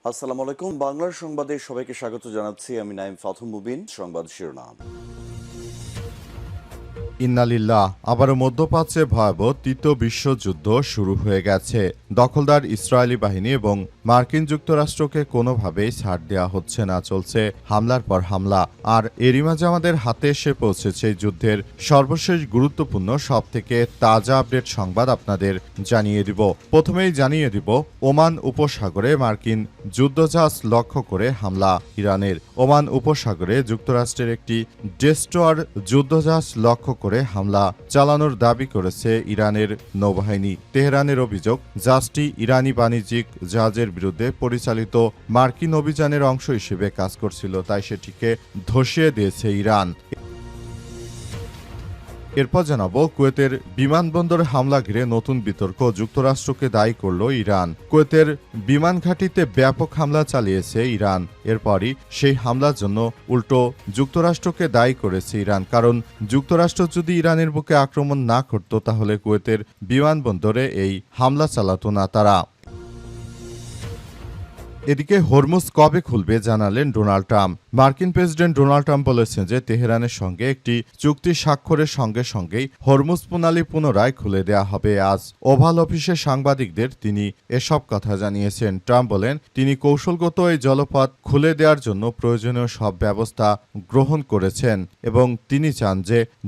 আসসালামু আলাইকুম। বাংলার সংবাদে সবাইকে স্বাগত জানাচ্ছি। আমি নাইম ফাথুম মুবিন। সংবাদ শিরোনাম। ইন্নালিল্লাহ, আবারও মধ্যপ্রাচ্যে ভয়াবহ তৃতীয় বিশ্বযুদ্ধ শুরু হয়ে গেছে। দখলদার ইসরায়েলি বাহিনী এবং মার্কিন যুক্তরাষ্ট্রকে কোনোভাবেই ছাড় দেওয়া হচ্ছে না, চলছে হামলার পর হামলা। আর এরই মাঝে আমাদের হাতে এসে পৌঁছেছে যুদ্ধের সর্বশেষ গুরুত্বপূর্ণ সবথেকে তাজা আপডেট সংবাদ আপনাদের জানিয়ে দিব। প্রথমেই জানিয়ে দিব ওমান উপসাগরে মার্কিন যুদ্ধজাহাজ লক্ষ্য করে হামলা ইরানের। ওমান উপসাগরে যুক্তরাষ্ট্রের একটি ডেস্ট্রয়ার যুদ্ধজাহাজ লক্ষ্য করে হামলা চালানোর দাবি করেছে ইরানের নৌবাহিনী। তেহরানের অভিযোগ, জাহাজটি ইরানি বাণিজ্যিক জাহাজের বিরুদ্ধে পরিচালিত মার্কিন অভিযানের অংশ হিসেবে কাজ করছিল, তাই সেটিকে ধসিয়ে দিয়েছে ইরান। এরপর জানাবো কুয়েতের বিমানবন্দরে হামলা ঘিরে নতুন বিতর্ক, যুক্তরাষ্ট্রকে দায়ী করল ইরান। কুয়েতের বিমান ঘাঁটিতে ব্যাপক হামলা চালিয়েছে ইরান। এরপরই সেই হামলার জন্য উল্টো যুক্তরাষ্ট্রকে দায়ী করেছে ইরান, কারণ যুক্তরাষ্ট্র যদি ইরানের বুকে আক্রমণ না করত তাহলে কুয়েতের বিমানবন্দরে এই হামলা চালাতো না তারা। এদিকে হরমুজ কবে খুলবে জানালেন ডোনাল্ড ট্রাম্প। মার্কিন প্রেসিডেন্ট ডোনাল্ড ট্রাম্প বলেছেন যে তেহরানের সঙ্গে একটি চুক্তি স্বাক্ষরের সঙ্গে সঙ্গেই হরমুজ প্রণালী পুনরায় খুলে দেয়া হবে। আজ ওভাল অফিসে সাংবাদিকদের তিনি এসব কথা জানিয়েছেন। ট্রাম্প বলেন তিনি কৌশলগত এই জলপথ খুলে দেওয়ার জন্য প্রয়োজনীয় সব ব্যবস্থা গ্রহণ করেছেন এবং তিনি চান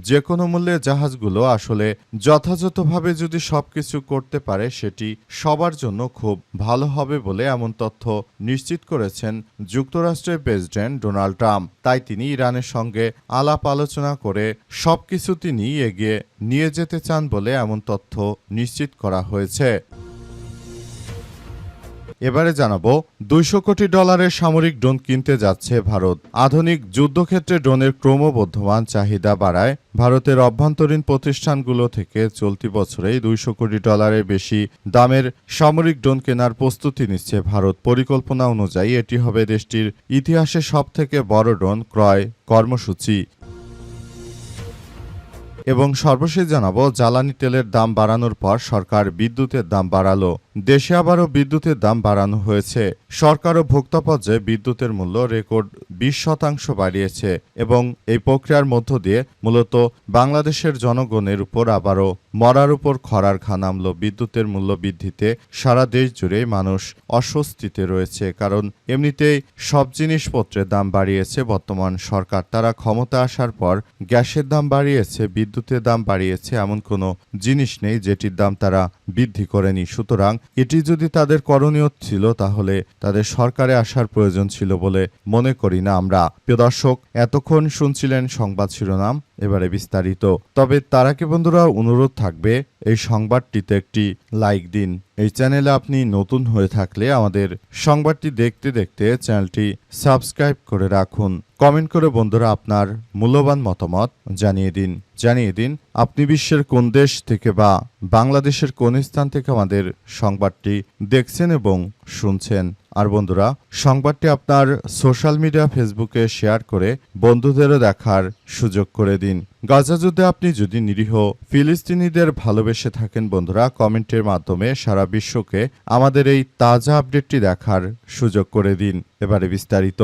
যে কোনো মূল্যে জাহাজগুলো আসলে যথাযথভাবে যদি সবকিছু করতে পারে সেটি সবার জন্য খুব ভালো হবে বলে এমন তথ্য নিশ্চিত করেছেন যুক্তরাষ্ট্রের প্রেসিডেন্ট ডোনাল্ড ট্রাম্প। তাই তিনি ইরানের সঙ্গে আলাপ আলোচনা করে সবকিছু তিনি এগিয়ে নিয়ে যেতে চান বলে এমন তথ্য নিশ্চিত করা হয়েছে। এবারে জানাবো $200 কোটি সামরিক ড্রোন কিনতে যাচ্ছে ভারত। আধুনিক যুদ্ধক্ষেত্রে ড্রোনের ক্রমবর্ধমান চাহিদা বাড়ায় ভারতের অভ্যন্তরীণ প্রতিষ্ঠানগুলো থেকে চলতি বছরেই $200 কোটি বেশি দামের সামরিক ড্রোন কেনার প্রস্তুতি নিচ্ছে ভারত। পরিকল্পনা অনুযায়ী এটি হবে দেশটির ইতিহাসে সবথেকে বড় ড্রোন ক্রয় কর্মসূচি। এবং সর্বশেষ জানাবো জ্বালানি তেলের দাম বাড়ানোর পর সরকার বিদ্যুতের দাম বাড়ালো। দেশে আবারও বিদ্যুতের দাম বাড়ানো হয়েছে। সরকার ও ভোক্তা পর্যায়ে বিদ্যুতের মূল্য রেকর্ড 20% বাড়িয়েছে এবং এই প্রক্রিয়ার মধ্য দিয়ে মূলত বাংলাদেশের জনগণের উপর আবারও মরার উপর খরার ঘা নামল। বিদ্যুতের মূল্য বৃদ্ধিতে সারা দেশ জুড়ে মানুষ অস্বস্তিতে রয়েছে, কারণ এমনিতেই সব জিনিসপত্রের দাম বাড়িয়েছে বর্তমান সরকার। তারা ক্ষমতা আসার পর গ্যাসের দাম বাড়িয়েছে, বিদ্যুতের দাম বাড়িয়েছে, এমন কোনো জিনিস নেই যেটির দাম তারা বৃদ্ধি করেনি। সুতরাং এটি যদি তাদের করণীয় ছিল তাহলে তাদের সরকারে আসার প্রয়োজন ছিল বলে মনে করি না আমরা। প্রিয় দর্শক, এতক্ষণ শুনছিলেন সংবাদ শিরোনাম, এবারে বিস্তারিত। তবে তার আগে বন্ধুরা অনুরোধ থাকবে এই সংবাদটিতে একটি লাইক দিন। এই চ্যানেলে আপনি নতুন হয়ে থাকলে আমাদের সংবাদটি দেখতে দেখতে চ্যানেলটি সাবস্ক্রাইব করে রাখুন। কমেন্ট করে বন্ধুরা আপনার মূল্যবান মতামত জানিয়ে দিন আপনি বিশ্বের কোন দেশ থেকে বা বাংলাদেশের কোন স্থান থেকে আমাদের সংবাদটি দেখছেন এবং শুনছেন। আর বন্ধুরা, সংবাদটি আপনার সোশ্যাল মিডিয়া ফেসবুকে শেয়ার করে বন্ধুদেরও দেখার সুযোগ করে দিন। গাজা যুদ্ধে আপনি যদি নিরীহ ফিলিস্তিনিদের ভালোবেসে থাকেন বন্ধুরা, কমেন্টের মাধ্যমে সারা বিশ্বকে আমাদের এই তাজা আপডেটটি দেখার সুযোগ করে দিন। এবারে বিস্তারিত।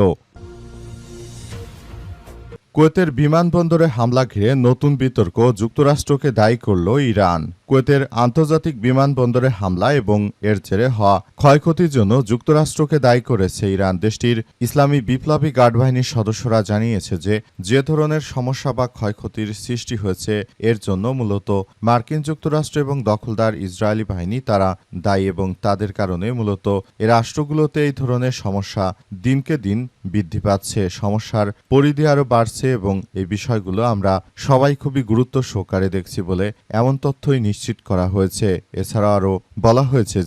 কুয়েতের বিমানবন্দরে হামলা ঘিরে নতুন বিতর্ক, যুক্তরাষ্ট্রকে দায়ী করল ইরান। কুয়েতের আন্তর্জাতিক বিমানবন্দরে হামলা এবং এর জেরে হওয়া ক্ষয়ক্ষতির জন্য যুক্তরাষ্ট্রকে দায়ী করেছে ইরান। দেশটির ইসলামী বিপ্লবী গার্ড বাহিনীর সদস্যরা জানিয়েছে যে ধরনের সমস্যা বা ক্ষয়ক্ষতির সৃষ্টি হয়েছে এর জন্য মূলত মার্কিন যুক্তরাষ্ট্র এবং দখলদার ইসরায়েলি বাহিনী তারা দায়ী এবং তাদের কারণে মূলত এ রাষ্ট্রগুলোতে এই ধরনের সমস্যা দিনকে দিন বৃদ্ধি পাচ্ছে, সমস্যার পরিধি আরও বাড়ছে এবং এই বিষয়গুলো আমরা সবাই খুবই গুরুত্ব সহকারে দেখছি বলে এমন তথ্যই নিশ্চিত করা হয়েছে। এছাড়া আরও বলা হয়েছে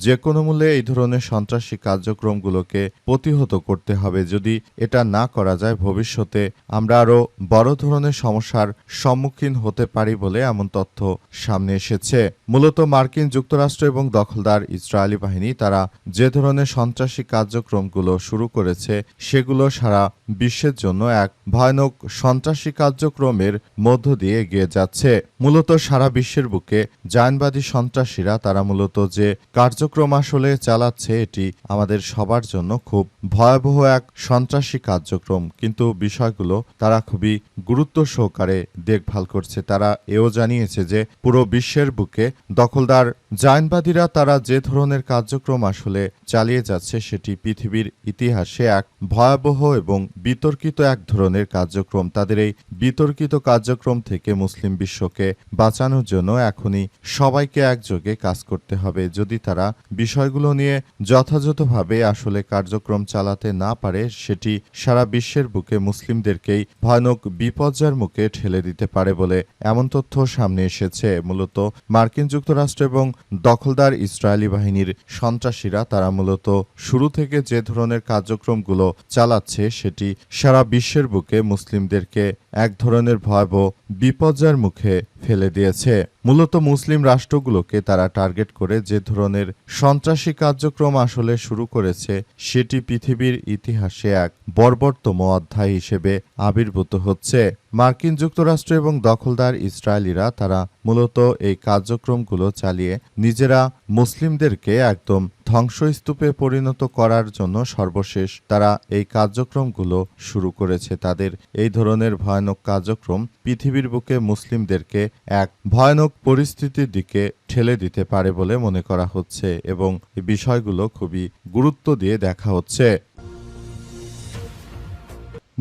যে কোনো মূল্যে এই ধরনের সন্ত্রাসী কার্যক্রমগুলোকে প্রতিহত করতে হবে। যদি এটা না করা যায় ভবিষ্যতে আমরা আরও বড় ধরনের সমস্যার সম্মুখীন হতে পারি বলে এমন তথ্য সামনে এসেছে। মূলত মার্কিন যুক্তরাষ্ট্র এবং দখলদার ইসরায়েলি বাহিনী তারা যে ধরনের সন্ত্রাসী কার্যক্রমগুলো শুরু করেছে সেগুলো সারা বিশ্বের জন্য এক ভয়ানক সন্ত্রাসী কার্যক্রমের মধ্য দিয়ে এগিয়ে যাচ্ছে। মূলত সারা বিশ্বের বুকে জায়নবাদী সন্ত্রাসীরা তারা মূলত যে কার্যক্রম আসলে চালাচ্ছে এটি আমাদের সবার জন্য খুব ভয়াবহ এক সন্ত্রাসী কার্যক্রম, কিন্তু বিষয়গুলো তারা খুবই গুরুত্ব সহকারে দেখভাল করছে। তারা এও জানিয়েছে যে পুরো বিশ্বের বুকে দখলদার জায়নবাদীরা তারা যে ধরনের কার্যক্রম আসলে চালিয়ে যাচ্ছে সেটি পৃথিবীর ইতিহাসে এক ভয়াবহ এবং বিতর্কিত এক ধরনের কার্যক্রম। তাদের এই বিতর্কিত কার্যক্রম থেকে মুসলিম বিশ্বকে বাঁচানোর জন্য এখনই সবাইকে একযোগে কাজ করতে হবে। যদি তারা বিষয়গুলো নিয়ে যথাযথভাবে আসলে কার্যক্রম চালাতে না পারে সেটি সারা বিশ্বের বুকে মুসলিমদেরকেই ভয়ানক বিপর্যয়ের মুখে ঠেলে দিতে পারে বলে এমন তথ্য সামনে এসেছে। মূলত মার্কিন যুক্তরাষ্ট্র এবং দখলদার ইসরায়েলি বাহিনীর সন্ত্রাসীরা তারা মূলত শুরু থেকে যে ধরনের কার্যক্রমগুলো চালাচ্ছে সেটি সারা বিশ্বের বুকে মুসলিমদেরকে এক ধরনের ভয়াবহ বিপর্যয়ের মুখে ফেলে দিয়েছে। মূলত মুসলিম রাষ্ট্রগুলোকে তারা টার্গেট করে যে ধরনের সন্ত্রাসী কার্যক্রম আসলে শুরু করেছে সেটি পৃথিবীর ইতিহাসে এক বর্বরতম অধ্যায় হিসেবে আবির্ভূত হচ্ছে। মার্কিন যুক্তরাষ্ট্র এবং দখলদার ইসরায়েলিরা তারা মূলত এই কার্যক্রমগুলো চালিয়ে নিজেরা মুসলিমদেরকে একদম ধ্বংসস্তূপে পরিণত করার জন্য সর্বশেষ তারা এই কার্যক্রমগুলো শুরু করেছে। তাদের এই ধরনের ভয়ানক কার্যক্রম পৃথিবীর বুকে মুসলিমদেরকে এক ভয়ানক পরিস্থিতির দিকে ঠেলে দিতে পারে বলে মনে করা হচ্ছে এবং এই বিষয়গুলো খুবই গুরুত্ব দিয়ে দেখা হচ্ছে।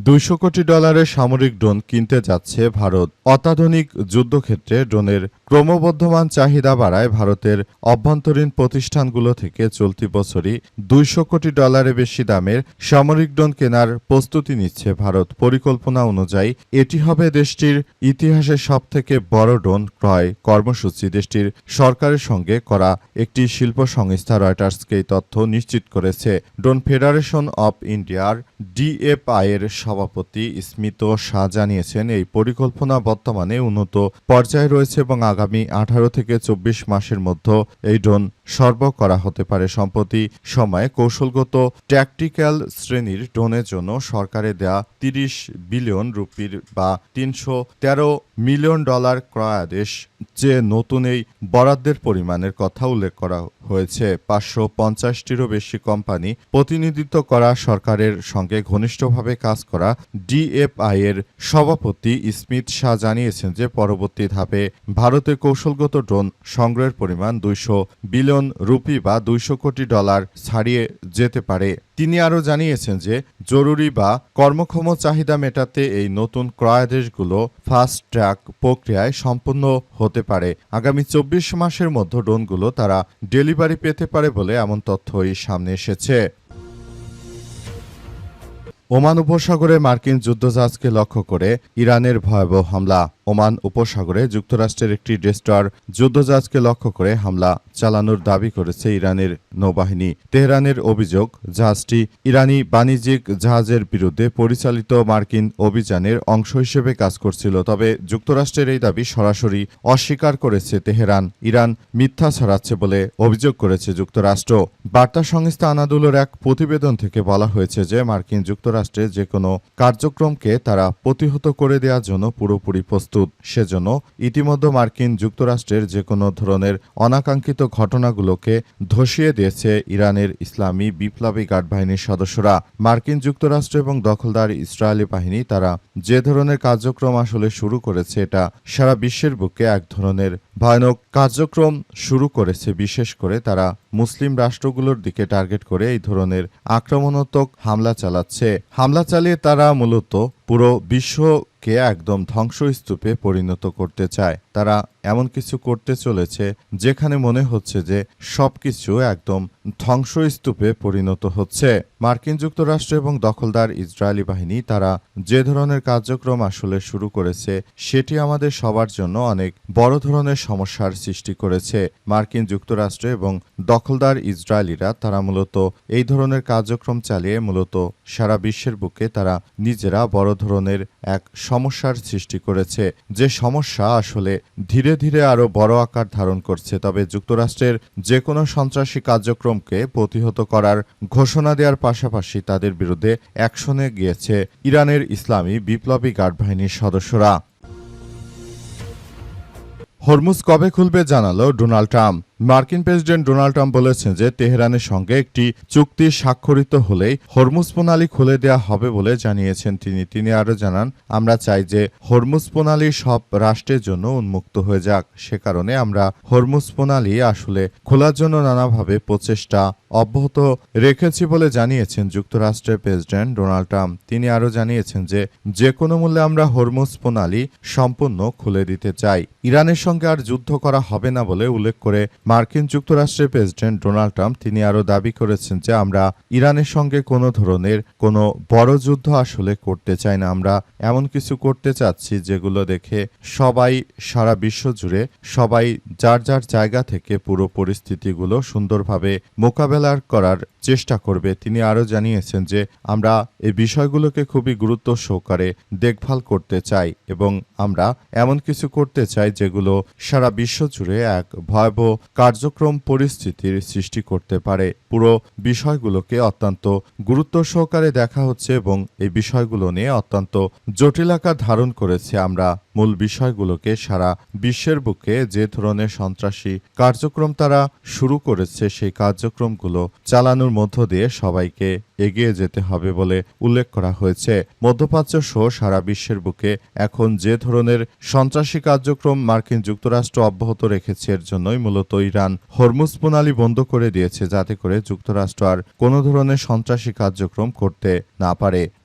200 কোটি ডলারের সামরিক ড্রোন কিনতে যাচ্ছে ভারত। অত্যাধুনিক যুদ্ধক্ষেত্রে ড্রোনের ক্রমবর্ধমান চাহিদা বাড়ায় ভারতের অভ্যন্তরীণ প্রতিষ্ঠানগুলো থেকে চলতি বছরই 200 কোটি ডলারের বেশি দামের সামরিক ড্রোন কেনার প্রস্তুতি নিচ্ছে ভারত। পরিকল্পনা অনুযায়ী এটি হবে দেশটির ইতিহাসের সবথেকে বড় ড্রোন ক্রয় কর্মসূচি। দেশটির সরকারের সঙ্গে করা একটি শিল্প সংস্থা রয়টার্সকে এই তথ্য নিশ্চিত করেছে। ড্রোন ফেডারেশন অব ইন্ডিয়ার ডিএফআই এর সভাপতি স্মিত শাহ জানিয়েছেন এই পরিকল্পনা বর্তমানে উন্নত পর্যায়ে রয়েছে এবং আগামী 18 থেকে 24 মাসের মধ্যে এই ড্রোন সরবরাহ করা হতে পারে। সম্প্রতি সময়ে কৌশলগত ট্যাকটিক্যাল শ্রেণীর ড্রোনের জন্য সরকারে দেয়া 30 বিলিয়ন রুপির বা $313 মিলিয়ন ক্রয়াদেশ যে নতুন এই বরাদ্দের পরিমাণের কথা উল্লেখ করা হয়েছে। 550টিরও বেশি কোম্পানি প্রতিনিধিত্ব করা সরকারের সঙ্গে ঘনিষ্ঠভাবে কাজ করা ডিএফআই এর সভাপতি স্মিত শাহ জানিয়েছেন যে পরবর্তী ধাপে ভারতে কৌশলগত ড্রোন সংগ্রহের পরিমাণ 200 বিলিয়ন রুপি বা $200 কোটি ছাড়িয়ে যেতে পারে। তিনি আরও জানিয়েছেন যে জরুরি বা কর্মক্ষম চাহিদা মেটাতে এই নতুন ক্রয়াদেশগুলো ফাস্ট ট্র্যাক প্রক্রিয়ায় সম্পন্ন হতে পারে। আগামী 24 মাসের মধ্যে ড্রোনগুলো তারা ডেলিভারি পেতে পারে বলে এমন তথ্যই সামনে এসেছে। ওমান উপসাগরে মার্কিন যুদ্ধজাহাজকে লক্ষ্য করে ইরানের ভয়াবহ হামলা। ওমান উপসাগরে যুক্তরাষ্ট্রের একটি ডেস্ট্রয়ার যুদ্ধজাহাজকে লক্ষ্য করে হামলা চালানোর দাবি করেছে ইরানের নৌবাহিনী। তেহরানের অভিযোগ জাহাজটি ইরানি বাণিজ্যিক জাহাজের বিরুদ্ধে পরিচালিত মার্কিন অভিযানের অংশ হিসেবে কাজ করছিল। তবে যুক্তরাষ্ট্রের এই দাবি সরাসরি অস্বীকার করেছে তেহরান। ইরান মিথ্যা ছড়াচ্ছে বলে অভিযোগ করেছে যুক্তরাষ্ট্র। বার্তা সংস্থা আনাদুলের এক প্রতিবেদন থেকে বলা হয়েছে যে মার্কিন যুক্তরাষ্ট্রের যে কোনো কার্যক্রমকে তারা প্রতিহত করে দেওয়ার জন্য পুরোপুরি প্রস্তুত। সেজন্য ইতিমধ্যে মার্কিন যুক্তরাষ্ট্রের যে কোনো ধরনের অনাকাঙ্ক্ষিত ঘটনাগুলোকে ধসিয়ে দিয়েছে ইরানের ইসলামী বিপ্লবী গার্ড বাহিনীর সদস্যরা। মার্কিন যুক্তরাষ্ট্র এবং দখলদার ইসরায়েলি বাহিনী তারা যে ধরনের কার্যক্রম আসলে শুরু করেছে এটা সারা বিশ্বের বুকে এক ধরনের ভয়ানক কার্যক্রম শুরু করেছে। বিশেষ করে তারা মুসলিম রাষ্ট্রগুলোর দিকে টার্গেট করে এই ধরনের আক্রমণাত্মক হামলা চালাচ্ছে। হামলা চালিয়ে তারা মূলত পুরো বিশ্বকে একদম ধ্বংসস্তূপে পরিণত করতে চায়। তারা এমন কিছু করতে চলেছে যেখানে মনে হচ্ছে যে সবকিছু একদম ধ্বংসস্তূপে পরিণত হচ্ছে। মার্কিন যুক্তরাষ্ট্র এবং দখলদার ইসরায়েলি বাহিনী তারা যে ধরনের কার্যক্রম আসলে শুরু করেছে সেটি আমাদের সবার জন্য অনেক বড় ধরনের সমস্যার সৃষ্টি করেছে। মার্কিন যুক্তরাষ্ট্র এবং দখলদার ইসরায়েলিরা তারা মূলত এই ধরনের কার্যক্রম চালিয়ে মূলত সারা বিশ্বের বুকে তারা নিজেরা বড় ধরনের এক সমস্যার সৃষ্টি করেছে, যে সমস্যা আসলে ধীরে ধীরে আরও বড় আকার ধারণ করছে। তবে যুক্তরাষ্ট্রের যে কোনো সন্ত্রাসী কার্যক্রমকে প্রতিহত করার ঘোষণা দেওয়ার পাশাপাশি তাদের বিরুদ্ধে অ্যাকশনে গিয়েছে ইরানের ইসলামী বিপ্লবী গার্ড বাহিনীর সদস্যরা। হরমুজ কবে খুলবে জানালো ডোনাল্ড ট্রাম্প। মার্কিন প্রেসিডেন্ট ডোনাল্ড ট্রাম্প বলেছেন যে তেহরানের সঙ্গে একটি চুক্তি স্বাক্ষরিত হলেই হরমুজ প্রণালী খুলে দেওয়া হবে বলে জানিয়েছেন তিনি আরও জানান, আমরা চাই যে হরমুজ প্রণালী সব রাষ্ট্রের জন্য উন্মুক্ত হয়ে যাক। সে কারণে আমরা হরমুজ প্রণালী আসলে খোলার জন্য নানাভাবে প্রচেষ্টা অব্যাহত রেখেছি বলে জানিয়েছেন যুক্তরাষ্ট্রের প্রেসিডেন্ট ডোনাল্ড ট্রাম্প। তিনি আরও জানিয়েছেন যে কোনো মূল্যে আমরা হরমুজ প্রণালী সম্পূর্ণ খুলে দিতে চাই। ইরানের সঙ্গে আর যুদ্ধ করা হবে না বলে উল্লেখ করে মার্কিন যুক্তরাষ্ট্রের প্রেসিডেন্ট ডোনাল্ড ট্রাম্প তিনি আরও দাবি করেছেন যে আমরা ইরানের সঙ্গে কোনো ধরনের কোনো বড় যুদ্ধ আসলে করতে চাই না। আমরা এমন কিছু করতে চাচ্ছি যেগুলো দেখে সবাই সারা বিশ্ব জুড়ে সবাই যার যার জায়গা থেকে পুরো পরিস্থিতিগুলো সুন্দরভাবে মোকাবেলা করার চেষ্টা করবে। তিনি আরও জানিয়েছেন যে আমরা এই বিষয়গুলোকে খুবই গুরুত্ব সহকারে দেখভাল করতে চাই এবং আমরা এমন কিছু করতে চাই যেগুলো সারা বিশ্ব জুড়ে এক ভয়াবহ কার্যক্রম পরিস্থিতির সৃষ্টি করতে পারে। পুরো বিষয়গুলোকে অত্যন্ত গুরুত্ব সহকারে দেখা হচ্ছে এবং এই বিষয়গুলো নিয়ে অত্যন্ত জটিল আকার ধারণ করেছে। আমরা মূল বিষয়গুলোকে সারা বিশ্বের বুকে যে ধরনের সন্ত্রাসী কার্যক্রম তারা শুরু করেছে সেই কার্যক্রমগুলো চালানোর মধ্য দিয়ে সবাইকে এগিয়ে যেতে হবে বলে উল্লেখ করা হয়েছে। মধ্যপ্রাচ্য সহ সারা বিশ্বের বুকে এখন যে ধরনের সন্ত্রাসী কার্যক্রম মার্কিন যুক্তরাষ্ট্র অব্যাহত রেখেছে এর জন্যই মূলত ইরান হরমুজ প্রণালী বন্ধ করে দিয়েছে, যাতে করে যুক্তরাষ্ট্র আর কোনো ধরনের সন্ত্রাসী কার্যক্রম করতে না পারে।